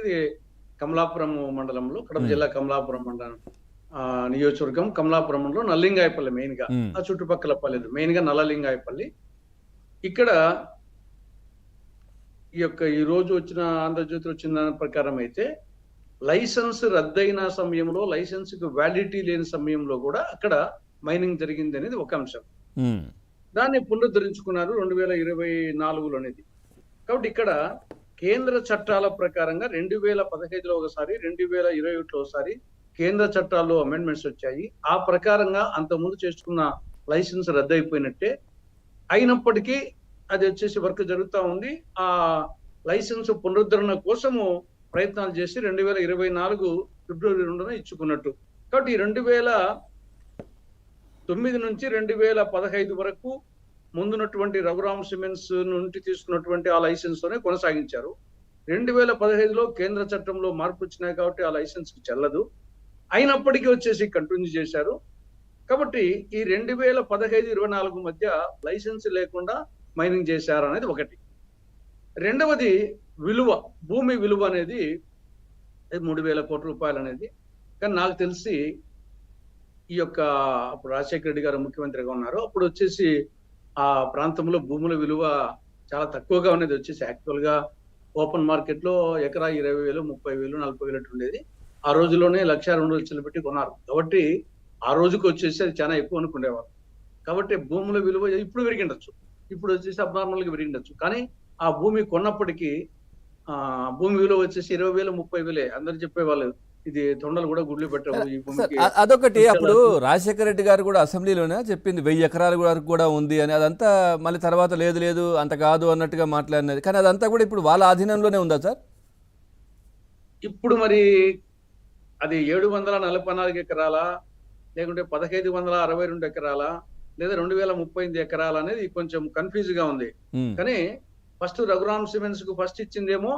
ఇది కమలాపురం మండలంలో, కడప జిల్లా కమలాపురం మండలం నియోజకవర్గం, కమలాపురం మండలం నల్లింగాయపల్లి మెయిన్ గా, ఆ చుట్టుపక్కల పల్లెలు మెయిన్ గా నల్లలింగాయపల్లి. ఇక్కడ ఈ రోజు వచ్చిన ఆంధ్రజ్యోతి వచ్చిన దాని ప్రకారం అయితే లైసెన్స్ రద్దయిన సమయంలో, లైసెన్స్ కు వ్యాలిడిటీ లేని సమయంలో కూడా అక్కడ మైనింగ్ జరిగింది అనేది ఒక అంశం. దాన్ని పునరుద్ధరించుకున్నారు 2024లో అనేది. కాబట్టి ఇక్కడ కేంద్ర చట్టాల ప్రకారంగా 2015లో ఒకసారి, 2021లో ఒకసారి కేంద్ర చట్టాల్లో అమెండ్మెంట్స్ వచ్చాయి. ఆ ప్రకారంగా అంతకుముందు చేసుకున్న లైసెన్స్ రద్దయిపోయినట్టే. అయినప్పటికీ అది వచ్చేసి వర్క్ జరుగుతూ ఉంది. ఆ లైసెన్స్ పునరుద్ధరణ కోసము ప్రయత్నాలు చేసి 2024 ఫిబ్రవరి 2న ఇచ్చుకున్నట్టు. కాబట్టి 2009 నుంచి 2015 వరకు ముందున్నటువంటి రఘురామ్ సిమెంట్స్ నుండి తీసుకున్నటువంటి ఆ లైసెన్స్ తోనే కొనసాగించారు. 2015లో కేంద్ర చట్టంలో మార్పు వచ్చినాయి కాబట్టి ఆ లైసెన్స్ కి చెల్లదు. అయినప్పటికీ వచ్చేసి కంటిన్యూ చేశారు. కాబట్టి ఈ 2015-24 మధ్య లైసెన్స్ లేకుండా మైనింగ్ చేశారు అనేది ఒకటి. రెండవది విలువ, భూమి విలువ అనేది 3,000 కోట్ల రూపాయలు అనేది. కానీ నాకు తెలిసి ఈ యొక్క అప్పుడు రాజశేఖర రెడ్డి గారు ముఖ్యమంత్రిగా ఉన్నారు, అప్పుడు వచ్చేసి ఆ ప్రాంతంలో భూముల విలువ చాలా తక్కువగా ఉన్నది. వచ్చేసి యాక్చువల్ గా ఓపెన్ మార్కెట్ లో ఎకరా 20,000, 30,000, 40,000 ఉండేది. ఆ రోజుల్లోనే 1,02,00,000 పెట్టి కొన్నారు. కాబట్టి ఆ రోజుకి వచ్చేసి అది చాలా ఎక్కువ అనుకునేవారు. కాబట్టి భూముల విలువ ఇప్పుడు పెరిగిండొచ్చు, ఇప్పుడు వచ్చేసి అబ్నార్మల్ గా పెరిగిండొచ్చు. కానీ ఆ భూమి కొన్నప్పటికీ భూమి విలువ వచ్చేసి 20,000, 30,000. అందరు చెప్పేవాళ్ళు ఇది తొండలు కూడా గుడ్లు పెట్టవు ఈ భూమికి. అదొకటి. అప్పుడు రాజశేఖర రెడ్డి గారు కూడా అసెంబ్లీలోనే చెప్పింది 1000 ఎకరాల వరకు కూడా ఉంది అని. అదంతా మళ్ళీ తర్వాత లేదు అంత కాదు అన్నట్టుగా మాట్లాడినది. కానీ అదంతా కూడా ఇప్పుడు వాళ్ళ ఆధీనంలోనే ఉందా సార్? ఇప్పుడు మరి అది 744 ఎకరాలా, లేకుంటే 1,562 ఎకరాలా, లేదా 2,038 ఎకరాలు అనేది కొంచెం కన్ఫ్యూజ్ గా ఉంది. కానీ ఫస్ట్ రఘురామ్ సిమెంట్స్ కు ఫస్ట్ ఇచ్చిందేమో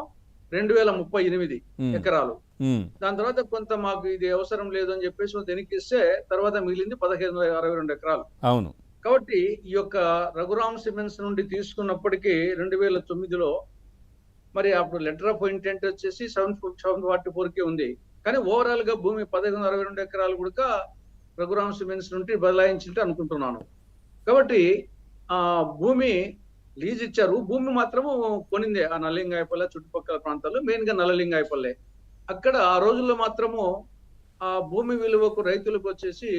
2,038 ఎకరాలు. దాని తర్వాత కొంత మాకు ఇది అవసరం లేదు అని చెప్పేసి వెనక్కిస్తే తర్వాత మిగిలింది 1,562 ఎకరాలు. అవును. కాబట్టి ఈ యొక్క రఘురామ్ సిమెంట్స్ నుండి తీసుకున్నప్పటికీ 2009లో మరి అప్పుడు లెటర్ ఆఫ్ ఇంటెంట్ వచ్చేసి 744కి ఉంది. కానీ ఓవరాల్ గా భూమి 1,562 ఎకరాలు కూడా రఘురామ్ సిమెంట్స్ నుండి బదలాయించింటే అనుకుంటున్నాను. కాబట్టి ఆ భూమి లీజ్ ఇచ్చారు, భూమి మాత్రము కొనిందే ఆ నల్లలింగాయపల్లె చుట్టుపక్కల ప్రాంతాల్లో, మెయిన్ గా నల్లలింగాయపల్లె. అక్కడ ఆ రోజుల్లో మాత్రము ఆ భూమి విలువకు రైతులకు వచ్చేసి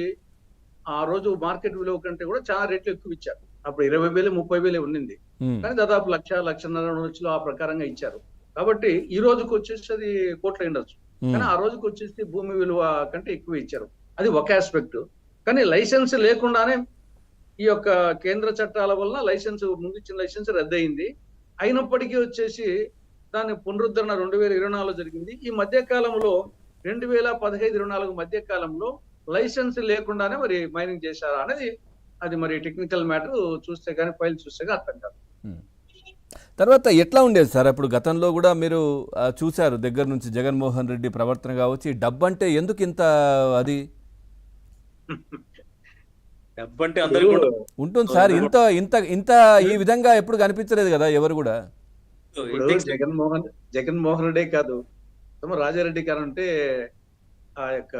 ఆ రోజు మార్కెట్ విలువ కంటే కూడా చాలా రేట్లు ఎక్కువ ఇచ్చారు. అప్పుడు 20,000, 30,000 ఉన్నింది. కానీ దాదాపు 1,00,00,000 ఆ ప్రకారంగా ఇచ్చారు. కాబట్టి ఈ రోజుకి వచ్చేసి అది కోట్లు ఉండొచ్చు. కానీ ఆ రోజుకి వచ్చేసి భూమి విలువ కంటే ఎక్కువ ఇచ్చారు. అది ఒక ఆస్పెక్ట్. కానీ లైసెన్స్ లేకుండానే ఈ యొక్క కేంద్ర చట్టాల వలన లైసెన్స్, ముందు ఇచ్చిన లైసెన్స్ రద్దయింది. అయినప్పటికీ వచ్చేసి దాని పునరుద్ధరణ 2024లో జరిగింది. ఈ మధ్య కాలంలో 2015-24 మధ్య కాలంలో లైసెన్స్ లేకుండానే మరి మైనింగ్ చేశారా అనేది అది మరి టెక్నికల్ మ్యాటర్ చూస్తే కానీ, ఫైల్ చూస్తే కానీ అర్థం కాదు. తర్వాత ఎట్లా ఉండేది సార్? అప్పుడు గతంలో కూడా మీరు చూశారు దగ్గర నుంచి జగన్మోహన్ రెడ్డి ప్రవర్తన కావచ్చు. డబ్బు అంటే ఎందుకు ఇంత అది డబ్బంటే అందరూ ఉంటుంది సార్. ఇంత ఇంత ఇంత ఈ విధంగా ఎప్పుడు కనిపించలేదు కదా ఎవరు కూడా. జగన్మోహన్ రెడ్డి కాదు, రాజారెడ్డి గారు అంటే ఆ యొక్క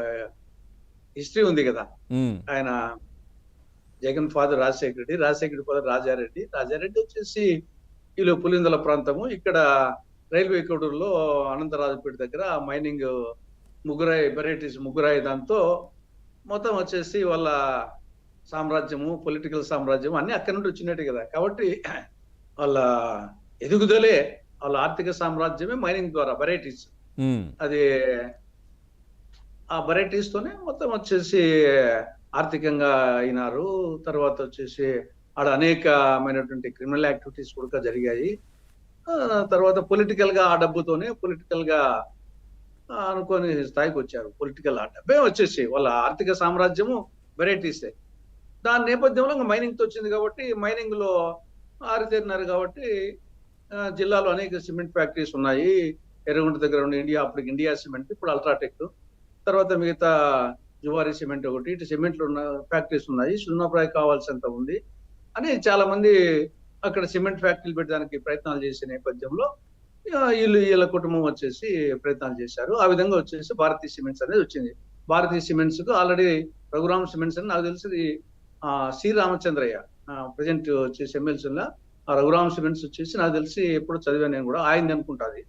హిస్టరీ ఉంది కదా. ఆయన జగన్ ఫాదర్ రాజశేఖర రెడ్డి, రాజశేఖర రెడ్డి ఫాదర్ రాజారెడ్డి. రాజారెడ్డి వచ్చేసి వీళ్ళు పులిందల ప్రాంతము. ఇక్కడ రైల్వే కోడూరులో అనంతరాజుపేట దగ్గర మైనింగ్ ముగ్గురాయి దాంతో మొత్తం వచ్చేసి వాళ్ళ సామ్రాజ్యము, పొలిటికల్ సామ్రాజ్యం అన్ని అక్కడి నుండి వచ్చినట్టు కదా. కాబట్టి వాళ్ళ ఎదుగుదలే, వాళ్ళ ఆర్థిక సామ్రాజ్యమే మైనింగ్ ద్వారా వెరైటీస్. అది ఆ వెరైటీస్ తోనే మొత్తం వచ్చేసి ఆర్థికంగా అయినారు. తర్వాత వచ్చేసి ఆడ అనేకమైనటువంటి క్రిమినల్ యాక్టివిటీస్ కూడా జరిగాయి. తర్వాత పొలిటికల్ గా ఆ డబ్బుతోనే పొలిటికల్ గా అనుకోని స్థాయికి వచ్చారు. పొలిటికల్ ఆ డబ్బే వచ్చేసి వాళ్ళ ఆర్థిక సామ్రాజ్యము వెరైటీసే. దాని నేపథ్యంలో మైనింగ్ తో వచ్చింది కాబట్టి మైనింగ్ లో ఆరితేరినారు. కాబట్టి జిల్లాలో అనేక సిమెంట్ ఫ్యాక్టరీస్ ఉన్నాయి. ఎర్రగుంట దగ్గర ఉన్న అప్పటికి ఇండియా సిమెంట్, ఇప్పుడు అల్ట్రాటెక్, తర్వాత మిగతా జువారీ సిమెంట్ ఒకటి, ఇటు సిమెంట్లు ఉన్న ఫ్యాక్టరీస్ ఉన్నాయి. సున్నప్రాయ కావాల్సినంత ఉంది అని చాలా మంది అక్కడ సిమెంట్ ఫ్యాక్టరీలు పెట్టడానికి ప్రయత్నాలు చేసే నేపథ్యంలో వీళ్ళ కుటుంబం వచ్చేసి ప్రయత్నాలు చేశారు. ఆ విధంగా వచ్చేసి భారతీయ సిమెంట్స్ అనేది వచ్చింది. భారతీయ సిమెంట్స్ కు ఆల్రెడీ రఘురామ్ సిమెంట్స్ అని నాకు తెలిసి సి రామచంద్రయ్య ప్రజెంట్ వచ్చేసి ఎమ్మెల్సీలో ఆ రఘురామ్ సిమెంట్స్ వచ్చేసి నాకు తెలిసి ఎప్పుడు చదివాను నేను కూడా, ఆయనది అనుకుంటాది.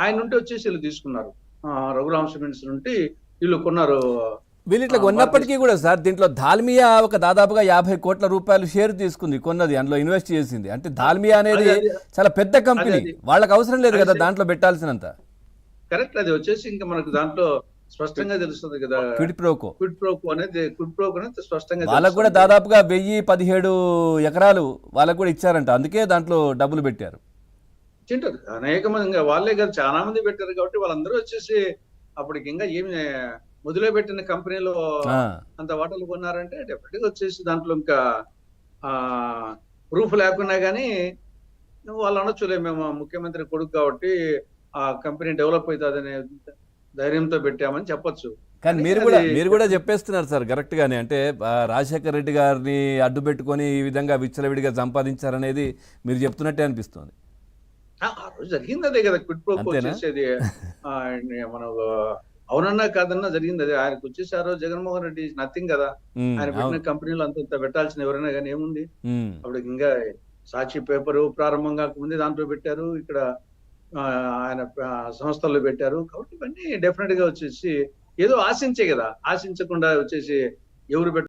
ఆయన నుండి వచ్చేసి వీళ్ళు తీసుకున్నారు. రఘురామ్ సిమెంట్స్ నుండి వీళ్ళు కొన్నారు. వీళ్ళు ఇట్లా కొన్నప్పటికీ కూడా సార్ దీంట్లో దాల్మియా ఒక దాదాపుగా 50 కోట్ల రూపాయలు షేర్ తీసుకుంది, కొన్నది, అందులో ఇన్వెస్ట్ చేసింది. అంటే దాల్మియా అనేది చాలా పెద్ద కంపెనీ, వాళ్ళకి అవసరం లేదు కదా దాంట్లో పెట్టాల్సినంత. కరెక్ట్, అది వచ్చేసి ఇంకా మనకు దాంట్లో స్పష్టంగా తెలుస్తుంది కదా, క్విడ్ ప్రోకో అనేది స్పష్టంగా వాళ్ళకు కూడా దాదాపుగా 1017 ఎకరాలు వాళ్ళకు కూడా ఇచ్చారంట, అందుకే దాంట్లో డబ్బులు పెట్టారు. తింటారు అనేక మంది, ఇంకా వాళ్ళే కదా చాలా మంది పెట్టారు కాబట్టి వాళ్ళందరూ వచ్చేసి అప్పటికి ఇంకా ఏమి మొదలు పెట్టిన కంపెనీలో అంత వాటాలు కొన్నారంటే డెఫినెట్ గా వచ్చేసి దాంట్లో ఇంకా ప్రూఫ్ లేకున్నా కానీ వాళ్ళు అనొచ్చులే, మేము ముఖ్యమంత్రి కొడుకు కాబట్టి ఆ కంపెనీ డెవలప్ అవుతుందనే ధైర్యంతో పెట్టామని చెప్పొచ్చు. కానీ మీరు కూడా చెప్పేస్తున్నారు సార్ కరెక్ట్ గానే, అంటే రాజశేఖర రెడ్డి గారిని అడ్డు పెట్టుకొని ఈ విధంగా విచ్చలవిడిగా సంపాదించారనేది మీరు చెప్తున్నట్టే అనిపిస్తుంది. ఆ రోజు జరిగింది అదే కదా, క్విడ్ ప్రోకో వచ్చేసేది. మనం అవునన్నా కాదన్నా జరిగింది అదే. ఆయనకు వచ్చేసి ఆ రోజు జగన్మోహన్ రెడ్డి నథింగ్ కదా, ఆయన పెట్టిన కంపెనీలు అంత పెట్టాల్సిన ఎవరైనా కానీ ఏముంది. అప్పుడు ఇంకా సాక్షి పేపరు ప్రారంభం కాకముందే దాంట్లో పెట్టారు, ఇక్కడ ఆయన సంస్థల్లో పెట్టారు. కాబట్టి ఇవన్నీ డెఫినెట్ గా వచ్చేసి ఏదో ఆశించే కదా, ఆశించకుండా వచ్చేసి ఎవరు